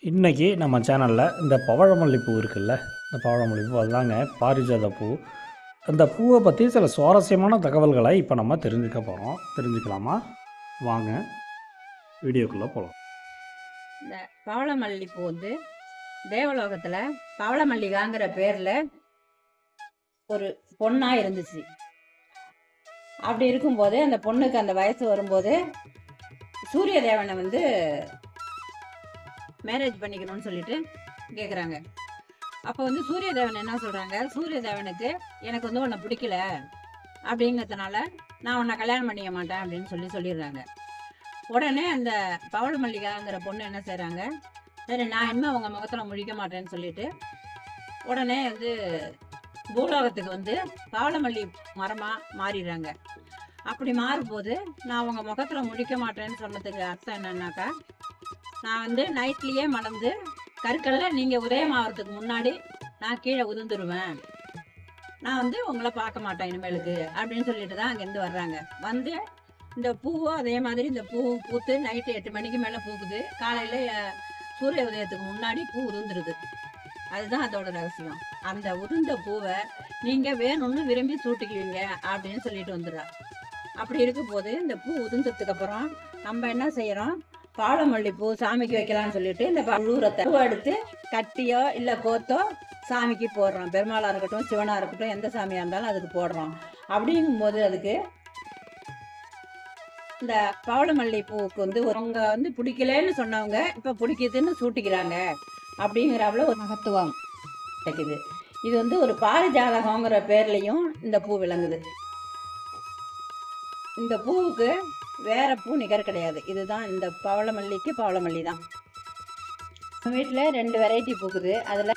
இன்றைக்கி நம்ம சேனலில் இந்த பவழமல்லி பூ இருக்குல்ல, இந்த பவழமல்லி பூ அதுதாங்க பாரிஜாத பூ. அந்த பூவை பற்றி சில சுவாரஸ்யமான தகவல்களை இப்போ நம்ம தெரிஞ்சுக்க போகிறோம். தெரிஞ்சுக்கலாமா? வாங்க வீடியோக்குள்ளே போகலாம். இந்த பவளமல்லி பூ வந்து தேவலோகத்தில் பவளமல்லிகாங்கிற பேரில் ஒரு பொண்ணாக இருந்துச்சு. அப்படி இருக்கும்போது அந்த பொண்ணுக்கு அந்த வயசு வரும்போது சூரிய தேவனை வந்து மேரேஜ் பண்ணிக்கணும்னு சொல்லிட்டு கேட்குறாங்க. அப்போ வந்து சூரிய தேவன் என்ன சொல்கிறாங்க, சூரிய தேவனுக்கு எனக்கு வந்து உன்னை பிடிக்கல அப்படிங்கிறதுனால நான் உன்னை கல்யாணம் பண்ணிக்க மாட்டேன் அப்படின்னு சொல்லிடுறாங்க. உடனே அந்த பவளமல்லிகாங்கிற பொண்ணு என்ன செய்கிறாங்க, சரி நான் இன்னும் அவங்க முகத்தில் முழிக்க மாட்டேன்னு சொல்லிட்டு உடனே வந்து பூலோகத்துக்கு வந்து பவளமல்லி மரமாக மாறிடுறாங்க. அப்படி மாறும்போது நான் அவங்க முகத்தில் முழிக்க மாட்டேன்னு சொன்னதுக்கு அர்த்தம் என்னன்னாக்கா, நான் வந்து நைட்லேயே மணந்து கற்களில் நீங்கள் உதயமாகறதுக்கு முன்னாடி நான் கீழே உதிர்ந்துருவேன், நான் வந்து உங்களை பார்க்க மாட்டேன் இனிமேலுக்கு அப்படின்னு சொல்லிட்டு தான் அங்கேருந்து வர்றாங்க. வந்து இந்த பூவும் அதே மாதிரி இந்த பூ பூத்து நைட்டு 8 மணிக்கு மேலே பூக்குது, காலையில் சூரிய உதயத்துக்கு முன்னாடி பூ உதிர்ந்துருது. அதுதான் அதோட ரகசியம். அந்த உதிர்ந்த பூவை நீங்கள் வேணும்னு விரும்பி சூட்டிக்குவீங்க அப்படின்னு சொல்லிட்டு வந்துடுறா. அப்படி இருக்கும் போது இந்த பூ உதிர்ந்ததுக்கு அப்புறம் நம்ம என்ன செய்யறோம், பவளமல்லி பூ சாமிக்கு வைக்கலாம்னு சொல்லிட்டு இந்த உழுவுறத்தை பூ எடுத்து கட்டியோ இல்லை கோத்தோ சாமிக்கு போடுறோம். பெருமாளாக இருக்கட்டும் சிவனாக இருக்கட்டும் எந்த சாமியாக இருந்தாலும் அதுக்கு போடுறோம். அப்படிங்கும்போது அதுக்கு இந்த பவளமல்லி பூவுக்கு வந்து அவங்க வந்து பிடிக்கலன்னு சொன்னவங்க இப்போ பிடிக்குதுன்னு சூட்டிக்கிறாங்க அப்படிங்கிறவள ஒரு மகத்துவம் கிடைக்குது. இது வந்து ஒரு பாரிஜாதகங்கிற பேர்லையும் இந்த பூ விளங்குது. இந்த பூவுக்கு வேற பூ நிகர் கிடையாது. இதுதான் இந்த பவளமல்லிக்கு பவளமல்லி தான். வீட்டில் 2 வெரைட்டி பூக்குது. அதில்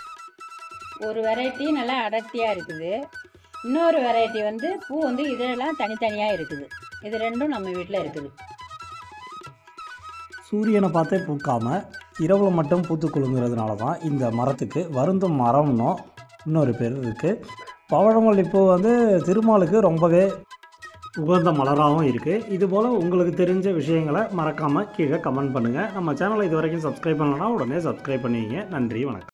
ஒரு வெரைட்டி நல்லா அடர்த்தியாக இருக்குது, இன்னொரு வெரைட்டி வந்து பூ வந்து இதெல்லாம் தனித்தனியாக இருக்குது. இது ரெண்டும் நம்ம வீட்டில் இருக்குது. சூரியனை பார்த்தே பூக்காமல் இரவில் மட்டும் பூத்து குலுங்கிறதுனால தான் இந்த மரத்துக்கு வருந்தும் மரம்னோ இன்னொரு பேர் இருக்குது. பவழமல்லி பூ வந்து திருமாலுக்கு ரொம்பவே உகந்த மலராகவும் இருக்குது. இதுபோல் உங்களுக்கு தெரிஞ்ச விஷயங்களை மறக்காமல் கீழே கமெண்ட் பண்ணுங்கள். நம்ம சேனலை இது வரைக்கும் சப்ஸ்கிரைப் பண்ணலன்னா உடனே சப்ஸ்கிரைப் பண்ணிங்க. நன்றி, வணக்கம்.